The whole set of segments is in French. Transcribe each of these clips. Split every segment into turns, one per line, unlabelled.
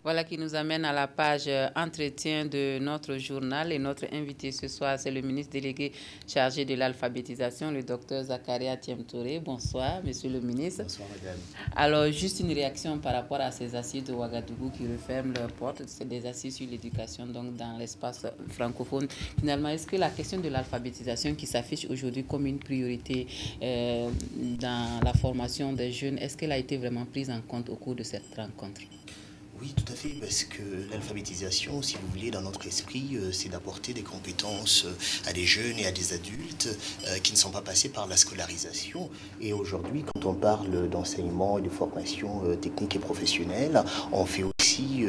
Voilà qui nous amène à la page entretien de notre journal. Et notre invité ce soir, c'est le ministre délégué chargé de l'alphabétisation, le docteur Zakaria Tiemtouré. Bonsoir, monsieur le ministre.
Bonsoir, madame.
Alors, juste une réaction par rapport à ces assises de Ouagadougou qui referment leurs portes. C'est des assises sur l'éducation, donc dans l'espace francophone. Finalement, est-ce que la question de l'alphabétisation qui s'affiche aujourd'hui comme une priorité dans la formation des jeunes, est-ce qu'elle a été vraiment prise en compte au cours de cette rencontre?
Oui, tout à fait, parce que l'alphabétisation, si vous voulez, dans notre esprit, c'est d'apporter des compétences à des jeunes et à des adultes qui ne sont pas passés par la scolarisation. Et aujourd'hui, quand on parle d'enseignement et de formation technique et professionnelle, on fait aussi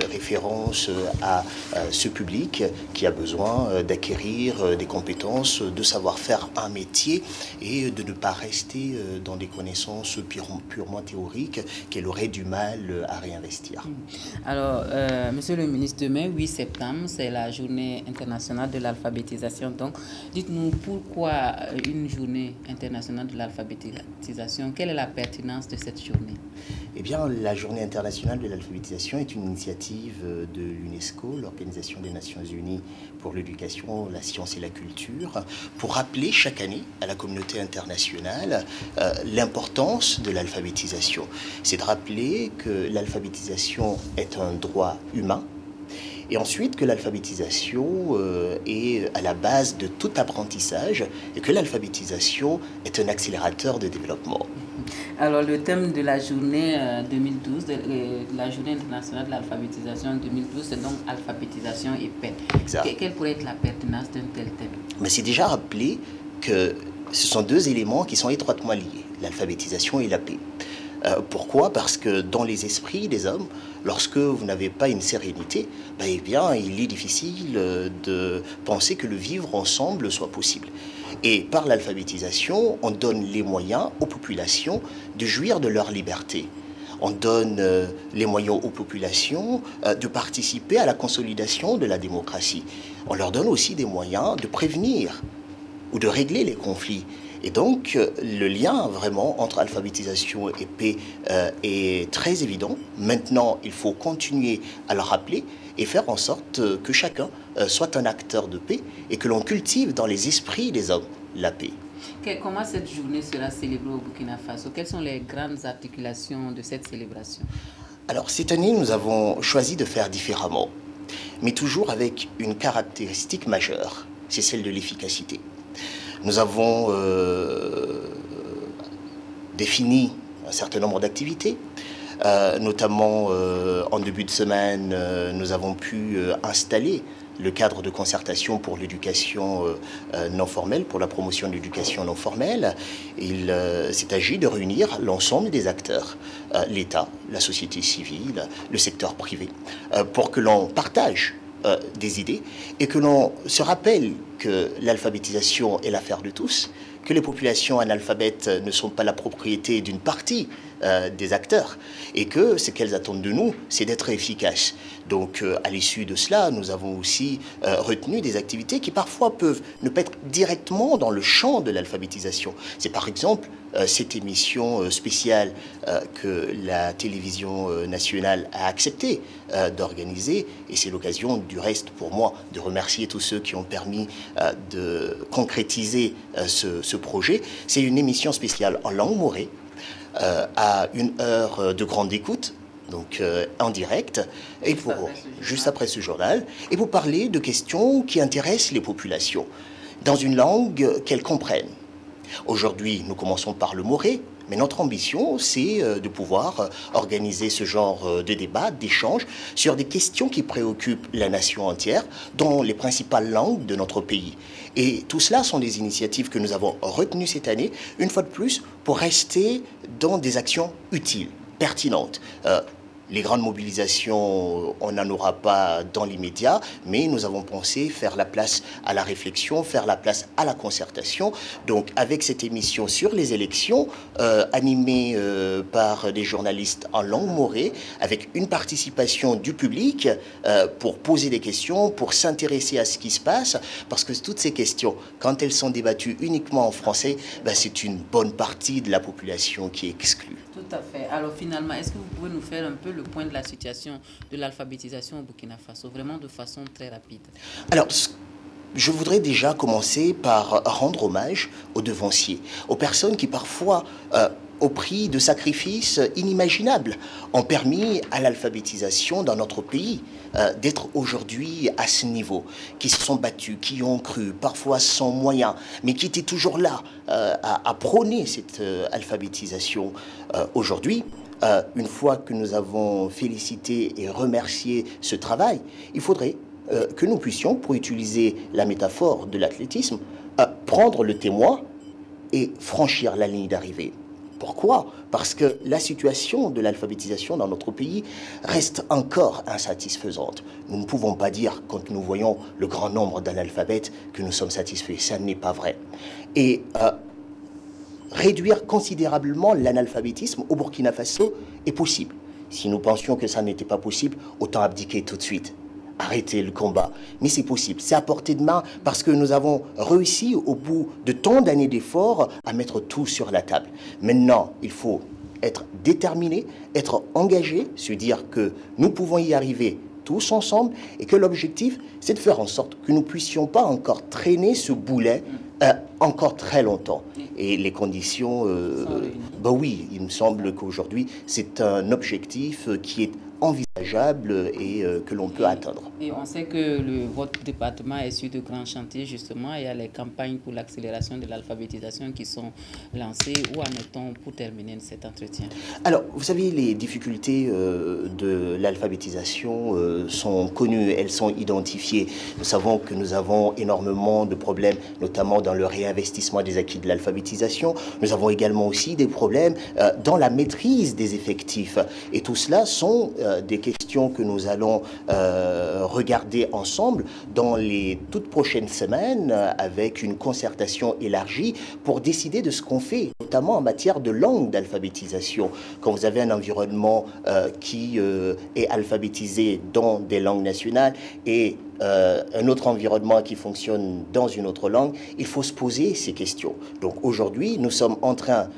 référence à ce public qui a besoin d'acquérir des compétences, de savoir faire un métier et de ne pas rester dans des connaissances purement théoriques qu'elle aurait du mal à réinvestir.
Alors, monsieur le ministre, demain, 8 septembre, c'est la journée internationale de l'alphabétisation. Donc, dites-nous pourquoi une journée internationale de l'alphabétisation? Quelle est la pertinence de cette journée?
Eh bien, la journée internationale de l'alphabétisation est une initiative de l'UNESCO, l'Organisation des Nations Unies pour l'éducation, la science et la culture, pour rappeler chaque année à la communauté internationale l'importance de l'alphabétisation. C'est de rappeler que l'alphabétisation est un droit humain, et ensuite que l'alphabétisation est à la base de tout apprentissage et que l'alphabétisation est un accélérateur de développement.
Alors, le thème de la journée 2012, de la journée internationale de l'alphabétisation 2012, c'est donc alphabétisation et paix. Quelle pourrait être la pertinence d'un tel thème?
Mais c'est déjà rappelé que ce sont deux éléments qui sont étroitement liés, l'alphabétisation et la paix. Pourquoi? Parce que dans les esprits des hommes, lorsque vous n'avez pas une sérénité, eh bien, il est difficile de penser que le vivre ensemble soit possible. Et par l'alphabétisation, on donne les moyens aux populations de jouir de leur liberté. On donne les moyens aux populations de participer à la consolidation de la démocratie. On leur donne aussi des moyens de prévenir ou de régler les conflits. Et donc, le lien vraiment entre alphabétisation et paix est très évident. Maintenant, il faut continuer à le rappeler et faire en sorte que chacun soit un acteur de paix et que l'on cultive dans les esprits des hommes la paix.
Comment cette journée sera célébrée au Burkina Faso? Quelles sont les grandes articulations de cette célébration?
Alors, cette année, nous avons choisi de faire différemment, mais toujours avec une caractéristique majeure, c'est celle de l'efficacité. Nous avons défini un certain nombre d'activités, notamment en début de semaine, nous avons pu installer le cadre de concertation pour l'éducation non formelle, pour la promotion de l'éducation non formelle. Il s'est agi de réunir l'ensemble des acteurs, l'État, la société civile, le secteur privé, pour que l'on partage des idées et que l'on se rappelle que l'alphabétisation est l'affaire de tous, que les populations analphabètes ne sont pas la propriété d'une partie des acteurs et que ce qu'elles attendent de nous, c'est d'être efficaces. Donc à l'issue de cela, nous avons aussi retenu des activités qui parfois peuvent ne pas être directement dans le champ de l'alphabétisation. C'est par exemple cette émission spéciale que la télévision nationale a accepté d'organiser, et c'est l'occasion du reste pour moi de remercier tous ceux qui ont permis de concrétiser ce projet. C'est une émission spéciale en langue morée à 1 heure de grande écoute, donc en direct, et juste après ce journal, et pour parler de questions qui intéressent les populations, dans une langue qu'elles comprennent. Aujourd'hui, nous commençons par le moré, mais notre ambition, c'est de pouvoir organiser ce genre de débat, d'échange sur des questions qui préoccupent la nation entière dans les principales langues de notre pays. Et tout cela sont des initiatives que nous avons retenues cette année, une fois de plus, pour rester dans des actions utiles, pertinentes. Les grandes mobilisations, on n'en aura pas dans l'immédiat, mais nous avons pensé faire la place à la réflexion, faire la place à la concertation. Donc avec cette émission sur les élections, animée par des journalistes en langue morée, avec une participation du public pour poser des questions, pour s'intéresser à ce qui se passe, parce que toutes ces questions, quand elles sont débattues uniquement en français, c'est une bonne partie de la population qui est exclue.
Tout Tout à fait. Alors finalement, est-ce que vous pouvez nous faire un peu le point de la situation de l'alphabétisation au Burkina Faso, vraiment de façon très rapide?
Alors, je voudrais déjà commencer par rendre hommage aux devanciers, aux personnes qui parfois, au prix de sacrifices inimaginables, ont permis à l'alphabétisation dans notre pays d'être aujourd'hui à ce niveau, qui se sont battus, qui ont cru, parfois sans moyens, mais qui étaient toujours là à prôner cette alphabétisation. Aujourd'hui, une fois que nous avons félicité et remercié ce travail, il faudrait que nous puissions, pour utiliser la métaphore de l'athlétisme, prendre le témoin et franchir la ligne d'arrivée. Pourquoi? Parce que la situation de l'alphabétisation dans notre pays reste encore insatisfaisante. Nous ne pouvons pas dire, quand nous voyons le grand nombre d'analphabètes, que nous sommes satisfaits. Ça n'est pas vrai. Et réduire considérablement l'analphabétisme au Burkina Faso est possible. Si nous pensions que ça n'était pas possible, autant abdiquer tout de suite. Arrêter le combat. Mais c'est possible, c'est à portée de main parce que nous avons réussi au bout de tant d'années d'efforts à mettre tout sur la table. Maintenant, il faut être déterminé, être engagé, se dire que nous pouvons y arriver tous ensemble et que l'objectif, c'est de faire en sorte que nous ne puissions pas encore traîner ce boulet encore très longtemps. Et les conditions, ben oui, il me semble qu'aujourd'hui, c'est un objectif qui est envisageable et que l'on peut atteindre.
Et on sait que votre département est sur de grands chantiers, justement. Il y a les campagnes pour l'accélération de l'alphabétisation qui sont lancées. Où en est-on pour terminer cet entretien?
Alors, vous savez, les difficultés de l'alphabétisation sont connues, elles sont identifiées. Nous savons que nous avons énormément de problèmes, notamment dans le réinvestissement des acquis de l'alphabétisation. Nous avons également aussi des problèmes dans la maîtrise des effectifs. Et tout cela sont des questions que nous allons regarder ensemble dans les toutes prochaines semaines avec une concertation élargie pour décider de ce qu'on fait, notamment en matière de langue d'alphabétisation. Quand vous avez un environnement qui est alphabétisé dans des langues nationales et un autre environnement qui fonctionne dans une autre langue, il faut se poser ces questions. Donc aujourd'hui, nous sommes en train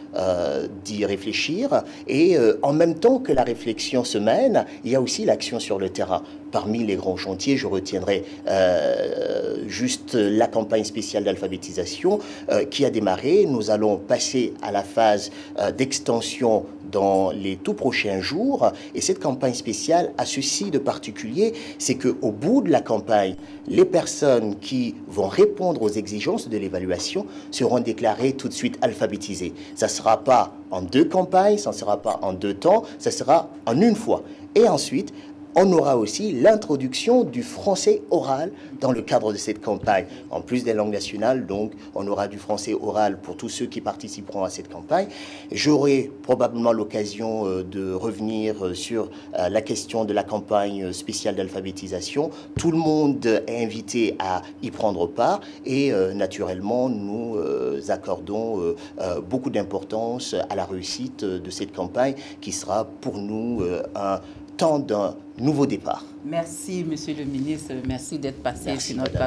d'y réfléchir et en même temps que la réflexion se mène, il y a aussi l'action sur le terrain. Parmi les grands chantiers, je retiendrai juste la campagne spéciale d'alphabétisation qui a démarré. Nous allons passer à la phase d'extension dans les tout prochains jours. Et cette campagne spéciale a ceci de particulier, c'est qu'au bout de la campagne, les personnes qui vont répondre aux exigences de l'évaluation seront déclarées tout de suite alphabétisées. Ça ne sera pas en 2 campagnes, ça ne sera pas en 2 temps, ça sera en une fois. Et ensuite, on aura aussi l'introduction du français oral dans le cadre de cette campagne. En plus des langues nationales, donc, on aura du français oral pour tous ceux qui participeront à cette campagne. J'aurai probablement l'occasion de revenir sur la question de la campagne spéciale d'alphabétisation. Tout le monde est invité à y prendre part et naturellement, nous accordons beaucoup d'importance à la réussite de cette campagne qui sera pour nous un temps d'un nouveau départ.
Merci, Monsieur le ministre. Merci d'être passé sur notre